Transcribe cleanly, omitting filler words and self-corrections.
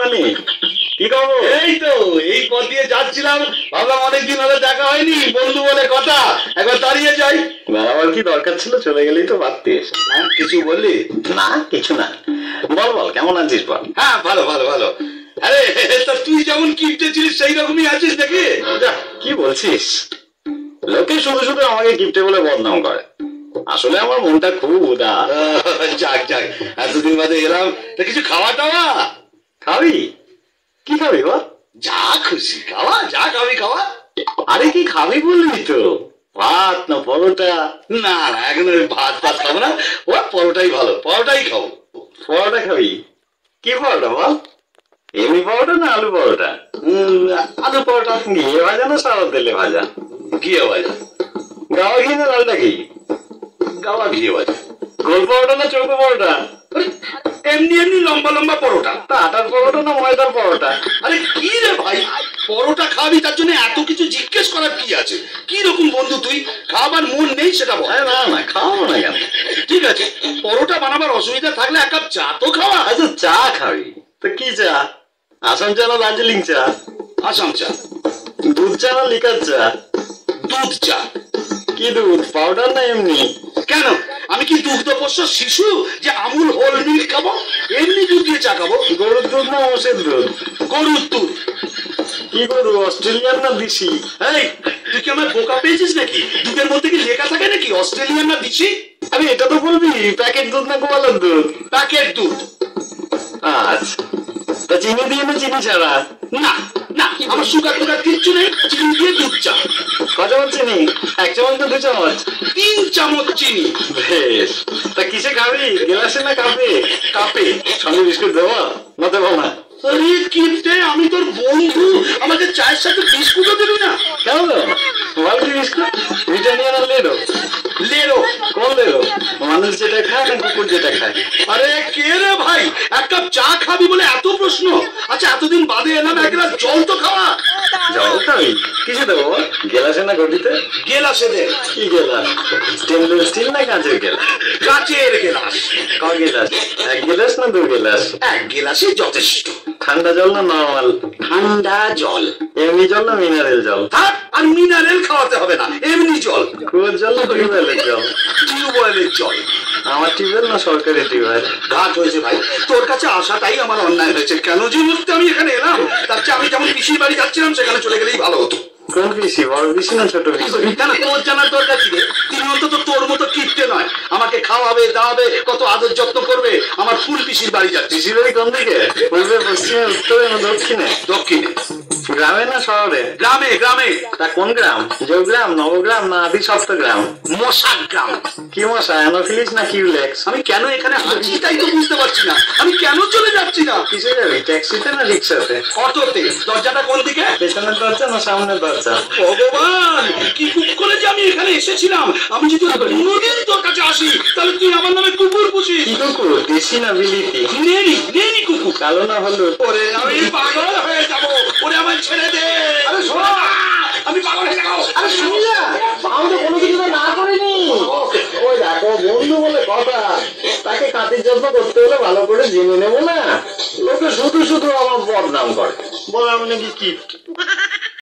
মানি কি খবর? এই তো এই পথ দিয়ে যাচ্ছিলাম, ভাবলাম অনেকদিন হলে দেখা হয়নি, বন্ধু বলে কথা, একবার দাঁড়িয়ে যাই। বেড়াবার কি দরকার ছিল? চলে গেলেই তো পারতিস। হ্যাঁ, কিছু বললি? না কিছু না, বল বল কেমন আছিস বল। হ্যাঁ ভালো ভালো ভালো। আরে তা তুই যেমন কিপটে ছিলিস সেই রকমই আছিস নাকি? কি বলছিস? লোকে শুধু শুধু আমাকে গিফটে বলে বদনাম করে, আসলে আমার মনটা খুব উদার। যাক যাক, এতদিন বাদে এলাম, তা কিছু খাওয়া টাওয়া? খাবি? কি খাবি বল? যা খুশি খাওয়া, যা খাবি খাওয়া। আরে কি খাবি বলবি তো? ভাত না পরোটা? না না, এখন ওই ভাত ভাত খাবো না, ও পরোটাই ভালো, পরোটাই খাবো। পরোটা খাবি? কি পরোটা বল? এমনি পরোটা না আলু পরোটা? আলু পরোটা। ঘিয়ে ভাজা না সাদা তেলে ভাজা? ঘিয়ে ভাজা। গাওয়া ঘি না লালটা ঘি? গাওয়া ঘিয়ে ভাজা। গোল পরোটা না চৌকো পরোটা? এমনি এমনি লম্বা লম্বা পরোটা। তা আটার পরোটা না ময়দার পরোটা? আরে কি রে ভাই, পরোটা খাবি তার জন্য এত কিছু জিজ্ঞেস করার কি আছে? কি রকম বন্ধু তুই? খাবার মন নেই সেটা বল। না না খাওয়াবো না কেন? ঠিক আছে, পরোটা বানাবার অসুবিধা থাকলে এক কাপ চা তো খাওয়া। আচ্ছা চা খাবি তো কি চা? আসাম চা না দার্জিলিং চা? আসাম চা। দুধ চা না লিকার চা? দুধ চা। কি দুধ, পাউডার না এমনি? কেন, আমি কি দুগ্ধপোষ্য শিশু যে আমুল হোল মিল্ক খাবো? এমনি দুধ দিয়ে চা খাবো। গরুর দুধ না মোষের দুধ? গরুর দুধ। কি গরু, অস্ট্রেলিয়ান না দেশি? এই তুই কি আমার বোকা পেয়েছিস নাকি? দুধের মধ্যে কি লেখা থাকে নাকি অস্ট্রেলিয়ান না দেশি? আরে এটা তো বলবি প্যাকেট দুধ না গোয়ালের দুধ? প্যাকেট দুধ। আচ্ছা, তা চিনি দিয়ে না চিনি ছাড়া? না না, আমার সুগার টুগার কিচ্ছু নেই, চিনি দিয়ে দুধ চা। ক চামচ চিনি? 1 চামচ না 2 চামচ? 3 চামচ চিনি। বেশ, তা কিসে খাবি, গ্লাসে না কাপে? কাপে। সঙ্গে বিস্কুট দেবো না দেবো না? আরে কিপটে, আমি তোর বন্ধু, আমাকে চায়ের সাথে বিস্কুটও দিবি না? কেন দেবো না? বল কি বিস্কুট, ব্রিটানিয়া না লেরো? লেরো। কোন লেরো, মানুষ যেটা খায় না কুকুর যেটা খায়? আরে কে রে ভাই, এক কাপ চা খাবি বলে এত প্রশ্ন? আচ্ছা এতদিন বাদে এলাম, এক গ্লাস জল তো খাওয়া। জল খাবি? কিসে দেবো বল, গেলাসে না ঘটিতে? গেলাসে দে। কি গেলাস, স্টেনলেস স্টিল না কাঁচের গেলাস? কাচের গেলাস। ক গেলাস, 1 গেলাস না 2 গেলাস? এক গেলাসই যথেষ্ট। ঠান্ডা জল না নরমাল? ঠান্ডা জল। এমনি জল না মিনারেল জল? থাক, আর মিনারেল খাওয়াতে হবে না, এমনি জল। কুয়োর জল না টিউবওয়েলের জল? টিউবওয়েলের জল। আমার টিউবওয়েল না সরকারি টিউবওয়েল? ঘাট হয়েছে ভাই, তোর কাছে আসাটাই আমার অন্যায় হয়েছে। কেন যে মুহূর্তে আমি এখানে এলাম, তার চেয়ে আমি যেমন পিসির বাড়ি যাচ্ছিলাম সেখানে চলে গেলেই ভালো হতো। কোন পিসি, বড় পিসি না ছোট পিসি? কেন তোর জানার দরকার কি রে? তিনি অন্তত তোর মতো কিপটে নয়, আমাকে খাওয়াবে দাওয়াবে, কত আদর যত্ন করবে। আমার ফুল পিসির বাড়ি যাচ্ছে। পিসির বাড়ি কোন দিকে, পূর্বে পশ্চিমে উত্তরে না দক্ষিণে? দক্ষিণে। গ্রামে না শহরে? গ্রামে গ্রামে। তা কোন গ্রাম, যোগগ্রাম নবগ্রাম না আদি সপ্তগ্রাম? মশার গ্রাম। কি মশা, অ্যানোফিলিস না কিউলেক্স? আমি কেন এখানে আছি তাই তো বুঝতে পারছি না, আমি কেন চলে যাচ্ছি না। কিসে যাবি, ট্যাক্সিতে না রিক্সাতে? অটোতে। দরজাটা কোন দিকে? পেছনের দরজা না সামনের দরজা? ভগবান, কি খুব করে যে আমি এখানে এসেছিলাম। আমি যদি কোনোদিন তোর কাছে আসি তাহলে তুই আমার নামে কুকুর পুষিস। কি কুকুর, দেশি না বিলিতি? নেনি নেনি কুকুর। কালো না হলুদ? ওরে আমি পাগল হয়ে যাবো, ওরে আমার ছেড়ে দে। আরে শোনো, আমি পাগল হয়ে যাবো। আরে শুনি না, আমি তো কোনো কিছু না করিনি। ওই দেখো বন্ধু বলে কথা, তাকে খাতির যত্ন করতে হলে ভালো করে জেনে নেবো না? লোকে শুধু শুধু আমার বদনাম করে, বলে আমি নাকি কিপ্ট।